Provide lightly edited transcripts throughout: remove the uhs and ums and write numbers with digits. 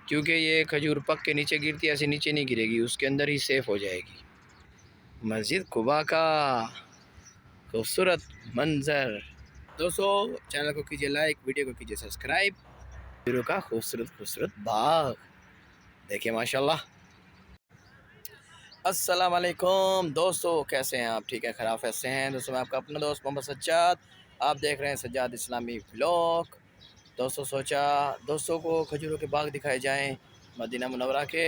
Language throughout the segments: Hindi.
क्योंकि ये खजूर पक के नीचे गिरती है, ऐसे नीचे नहीं गिरेगी, उसके अंदर ही सेफ हो जाएगी। मस्जिद कुबा का खूबसूरत मंजर। दोस्तों चैनल को कीजिए लाइक, वीडियो को कीजिए सब्सक्राइब। खजूरों का खूबसूरत खूबसूरत बाग देखिए माशाल्लाह। अस्सलाम वालेकुम दोस्तों, कैसे हैं आप? ठीक है, खराफत से हैं दोस्तों। मैं आपका अपना दोस्त मोहम्मद सज्जाद, आप देख रहे हैं सज्जाद इस्लामी व्लॉग। दोस्तों सोचा दोस्तों को खजूरों के बाग दिखाए जाएं मदीना मुनव्वरा के।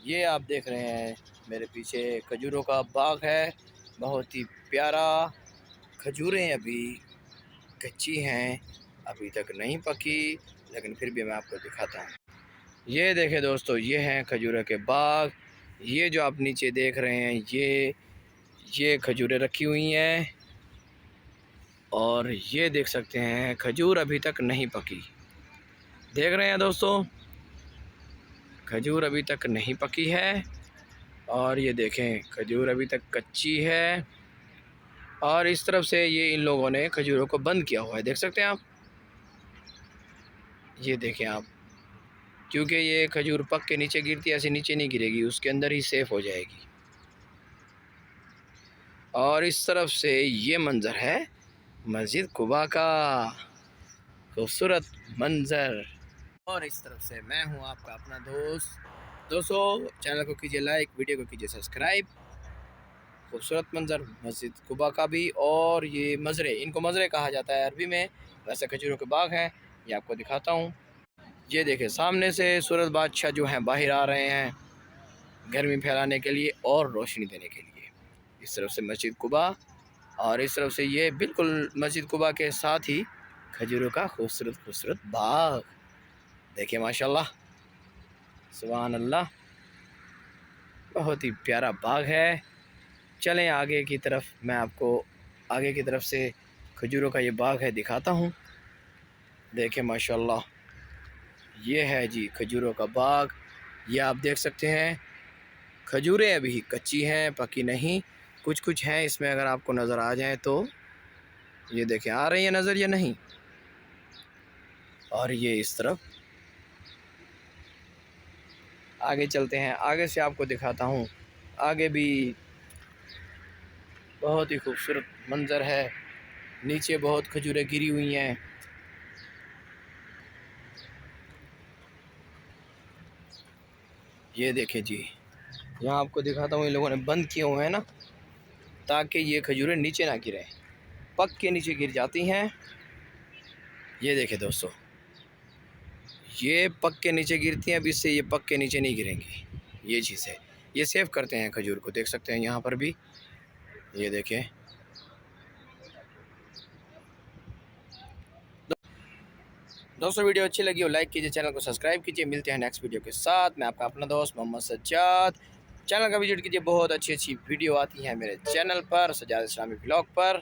ये आप देख रहे हैं मेरे पीछे खजूरों का बाग है, बहुत ही प्यारा। खजूरें अभी कच्ची हैं, अभी तक नहीं पकी, लेकिन फिर भी मैं आपको दिखाता हूँ। ये देखें दोस्तों, ये हैं खजूरों के बाग। ये जो आप नीचे देख रहे हैं ये खजूरें रखी हुई हैं, और ये देख सकते हैं खजूर अभी तक नहीं पकी। देख रहे हैं दोस्तों, खजूर अभी तक नहीं पकी है, और ये देखें खजूर अभी तक कच्ची है। और इस तरफ से ये इन लोगों ने खजूरों को बंद किया हुआ है, देख सकते हैं आप। ये देखें आप, क्योंकि ये खजूर पक के नीचे गिरती है, ऐसे नीचे नहीं गिरेगी, उसके अंदर ही सेफ हो जाएगी। और इस तरफ से ये मंज़र है मस्जिद कुबा का खूबसूरत मंज़र। और इस तरफ से मैं हूँ आपका अपना दोस्त। दोस्तों चैनल को कीजिए लाइक, वीडियो को कीजिए सब्सक्राइब। खूबसूरत मंज़र मस्जिद कुबा का भी, और ये मज़रे, इनको मज़रे कहा जाता है अरबी में। वैसे खजूरों के बाग हैं, ये आपको दिखाता हूँ। ये देखें सामने से सूरज बादशाह जो हैं बाहर आ रहे हैं, गर्मी फैलाने के लिए और रोशनी देने के लिए। इस तरफ से मस्जिद कुबा, और इस तरफ से ये बिल्कुल मस्जिद कुबा के साथ ही खजूरों का खूबसूरत खूबसूरत बाग देखिए माशाल्लाह, सुभान अल्लाह, बहुत ही प्यारा बाग है। चलें आगे की तरफ, मैं आपको आगे की तरफ से खजूरों का ये बाग है दिखाता हूँ। देखें माशाल्लाह, ये है जी खजूरों का बाग। ये आप देख सकते हैं खजूरें अभी कच्ची हैं, पकी नहीं। कुछ कुछ हैं इसमें, अगर आपको नज़र आ जाए तो। ये देखें आ रही है नज़र या नहीं। और ये इस तरफ आगे चलते हैं, आगे से आपको दिखाता हूँ। आगे भी बहुत ही खूबसूरत मंज़र है, नीचे बहुत खजूरें गिरी हुई हैं। ये देखें जी, यहाँ आपको दिखाता हूँ, इन लोगों ने बंद किए हुए हैं ना, ताकि ये खजूरें नीचे ना गिरें, पक के नीचे गिर जाती हैं। ये देखें दोस्तों, ये पक के नीचे गिरती हैं, अब इससे ये पक के नीचे नहीं गिरेंगी। ये चीज़ है, ये सेव करते हैं खजूर को, देख सकते हैं यहाँ पर भी। ये देखें दोस्तों, वीडियो अच्छी लगी हो लाइक कीजिए, चैनल को सब्सक्राइब कीजिए। मिलते हैं नेक्स्ट वीडियो के साथ। मैं आपका अपना दोस्त मोहम्मद सज्जाद। चैनल का विजिट कीजिए, बहुत अच्छी अच्छी वीडियो आती है मेरे चैनल पर, सज्जाद इस्लामी व्लॉग पर।